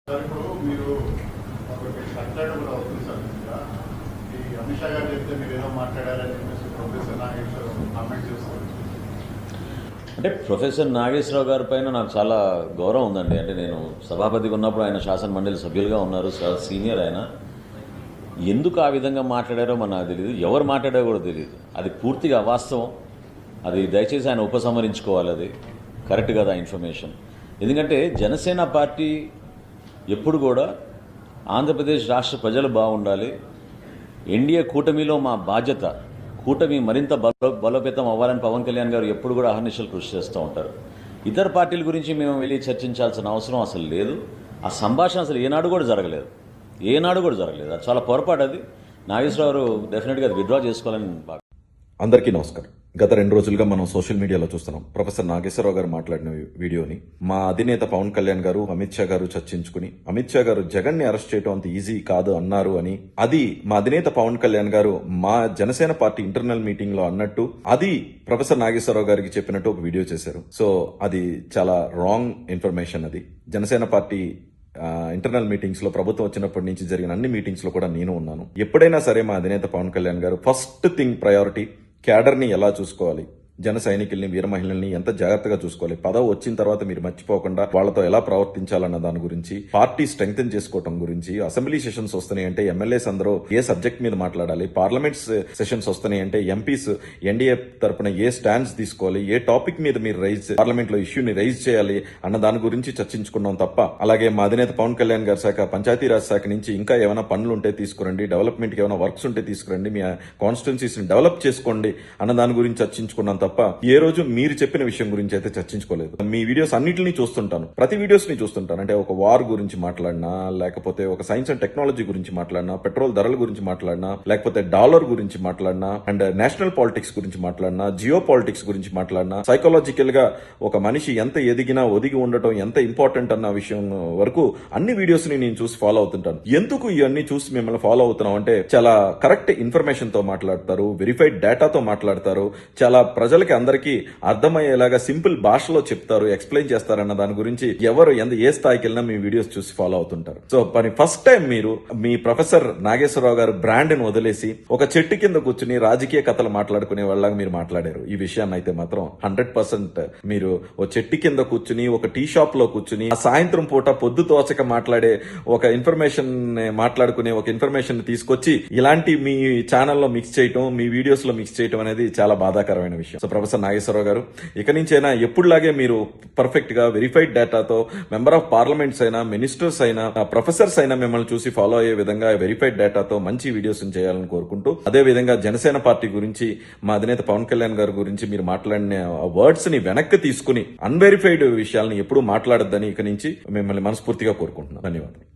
Sir ఇప్పుడు మీరు ఒకటి సంచలనం కూడా అవుతుంది సార్. ఈ అమిత్ షా గారు చెప్తే మీరు ఏదో మాట్లాడారని చెప్పేసి ప్రొఫెసర్ నాగేశ్వరరావు కామెంట్ చేస్తారు. అంటే ప్రొఫెసర్ నాగేశ్వరరావు గారి పైన నాకు చాలా గౌరవం ఉందండి. అంటే నేను సభాపతిగా ఉన్నప్పుడు ఆయన శాసన మండలి సభ్యులుగా ఉన్నారు, సీనియర్ ఆయన. ఎందుకు ఆ విధంగా మాట్లాడారో నాకు తెలియదు, ఎవరు మాట్లాడారో కూడా తెలియదు. అది పూర్తిగా అవాస్తవం. అది దయచేసి ఆయన ఉపసంహరించుకోవాలి. అది కరెక్ట్ కదా ఇన్ఫర్మేషన్. ఎందుకంటే జనసేన పార్టీ ఎప్పుడు కూడా ఆంధ్రప్రదేశ్ రాష్ట్ర ప్రజలు బాగుండాలి, ఎన్డీఏ కూటమిలో మా బాధ్యత, కూటమి మరింత బలోపేతం అవ్వాలని పవన్ కళ్యాణ్ గారు ఎప్పుడు కూడా అహర్నిశలు కృషి చేస్తూ ఉంటారు. ఇతర పార్టీల గురించి మేము వెళ్ళి చర్చించాల్సిన అవసరం అసలు లేదు. ఆ సంభాషణ అసలు ఏనాడు కూడా జరగలేదు. అది చాలా పొరపాటు. అది నాగేశ్వరరావు డెఫినెట్గా అది విత్డ్రా చేసుకోవాలని బాగా. అందరికీ నమస్కారం. గత 2 రోజులుగా మనం సోషల్ మీడియాలో చూస్తున్నాం ప్రొఫెసర్ నాగేశ్వరరావు గారు మాట్లాడిన వీడియోని. మా అధినేత పవన్ కళ్యాణ్ గారు అమిత్ షా గారు చర్చించుకుని, అమిత్ షా గారు జగన్ ని అరెస్ట్ చేయడం అంత ఈజీ కాదు అన్నారు అని, అది మా అధినేత పవన్ కళ్యాణ్ గారు మా జనసేన పార్టీ ఇంటర్నల్ మీటింగ్ లో అన్నట్టు, అది ప్రొఫెసర్ నాగేశ్వరరావు గారికి చెప్పినట్టు ఒక వీడియో చేశారు. సో అది చాలా రాంగ్ ఇన్ఫర్మేషన్. అది జనసేన పార్టీ ఇంటర్నల్ మీటింగ్స్ లో ప్రభుత్వం వచ్చినప్పటి నుంచి జరిగిన అన్ని మీటింగ్స్ లో కూడా నేను ఉన్నాను. ఎప్పుడైనా సరే మా అధినేత పవన్ కళ్యాణ్ గారు ఫస్ట్ థింగ్ ప్రయారిటీ క్యాడర్ ని ఎలా చూసుకోవాలి, జన సైనికుల్ని, వీర మహిళల్ని ఎంత జాగ్రత్తగా చూసుకోవాలి, పదవి వచ్చిన తర్వాత మీరు మర్చిపోకుండా వాళ్లతో ఎలా ప్రవర్తించాలన్న దాని గురించి, పార్టీ స్ట్రెంగ్తెన్ చేసుకోవడం గురించి, అసెంబ్లీ సెషన్స్ వస్తున్నాయి అంటే ఎమ్మెల్యేస్ అందరూ ఏ సబ్జెక్ట్ మీద మాట్లాడాలి, పార్లమెంట్ సెషన్స్ వస్తున్నాయి అంటే ఎంపీస్ ఎన్డీఏ తరపున ఏ స్టాండ్స్ తీసుకోవాలి, ఏ టాపిక్ మీద మీరు పార్లమెంట్ లో ఇష్యూని రైజ్ చేయాలి అన్న దాని గురించి చర్చించుకున్నాం తప్ప, అలాగే మా అధినేత పవన్ కళ్యాణ్ గారి శాఖ పంచాయతీరాజ్ శాఖ నుంచి ఇంకా ఏమైనా పనులు ఉంటే తీసుకురండి, డెవలప్మెంట్ కి ఏమైనా వర్క్స్ ఉంటే తీసుకురండి, మీ కాన్స్టిట్యున్సీస్ ని డెవలప్ చేసుకోండి అన్న దాని గురించి చర్చించుకున్నాం తప్ప ఏ రోజు మీరు చెప్పిన విషయం గురించి అయితే చర్చించుకోలేదు. మీ వీడియోస్ అన్నింటినీ చూస్తుంటాను, ప్రతి వీడియోస్ ని చూస్తుంటాను. అంటే ఒక వార్ గురించి మాట్లాడినా, లేకపోతే ఒక సైన్స్ అండ్ టెక్నాలజీ గురించి మాట్లాడినా, పెట్రోల్ ధరల గురించి మాట్లాడినా, లేకపోతే డాలర్ గురించి మాట్లాడినా, అండ్ నేషనల్ పాలిటిక్స్ గురించి మాట్లాడినా, జియో పాలిటిక్స్ గురించి మాట్లాడినా, సైకాలజికల్ గా ఒక మనిషి ఎంత ఎదిగినా ఒదిగి ఉండటం ఎంత ఇంపార్టెంట్ అన్న విషయం వరకు అన్ని వీడియోస్ ని నేను చూసి ఫాలో అవుతుంటాను. ఎందుకు ఇవన్నీ చూసి మిమ్మల్ని ఫాలో అవుతున్నాం అంటే, చాలా కరెక్ట్ ఇన్ఫర్మేషన్ తో మాట్లాడతారు, వెరిఫైడ్ డేటాతో మాట్లాడతారు, చాలా ప్రజలకి అందరికీ అర్థమయ్యేలాగా సింపుల్ భాషలో చెప్తారు, ఎక్స్ప్లెయిన్ చేస్తారన్న దాని గురించి ఎవరు ఏ స్థాయికి వెళ్ళినా మీ వీడియోస్ చూసి ఫాలో అవుతుంటారు. సో మరి ఫస్ట్ టైం మీరు మీ ప్రొఫెసర్ నాగేశ్వరరావు గారు బ్రాండ్ ని వదిలేసి ఒక చెట్టు కింద కూర్చుని రాజకీయ కథలు మాట్లాడుకునే వాళ్ళగా మీరు మాట్లాడారు. ఈ విషయాన్ని అయితే మాత్రం 100% మీరు ఓ చెట్టు కింద కూర్చుని, ఒక టీ షాప్ లో కూర్చుని, సాయంత్రం పూట పొద్దు తోచక మాట్లాడే ఒక ఇన్ఫర్మేషన్ మాట్లాడుకునే ఒక ఇన్ఫర్మేషన్ తీసుకొచ్చి ఇలాంటి మీ ఛానల్లో మిక్స్ చేయటం, మీ వీడియోస్ లో మిక్స్ చేయటం అనేది చాలా బాధాకరమైన విషయం. సో ప్రొఫెసర్ నాగేశ్వరరావు గారు, ఇక నుంచైనా ఎప్పుడులాగే మీరు పర్ఫెక్ట్ గా వెరిఫైడ్ డేటాతో మెంబర్ ఆఫ్ పార్లమెంట్స్ అయినా, మినిస్టర్స్ అయినా, ప్రొఫెసర్స్ అయినా మిమ్మల్ని చూసి ఫాలో అయ్యే విధంగా వెరిఫైడ్ డేటాతో మంచి వీడియోస్ చేయాలని కోరుకుంటూ, అదే విధంగా జనసేన పార్టీ గురించి, మా అధినేత పవన్ కళ్యాణ్ గారి గురించి మీరు మాట్లాడిన వర్డ్స్ ని వెనక్కి తీసుకుని అన్వెరిఫైడ్ విషయాలను ఎప్పుడూ మాట్లాడొద్దని ఇక నుంచి మిమ్మల్ని మనస్ఫూర్తిగా కోరుకుంటున్నాను. ధన్యవాదాలు.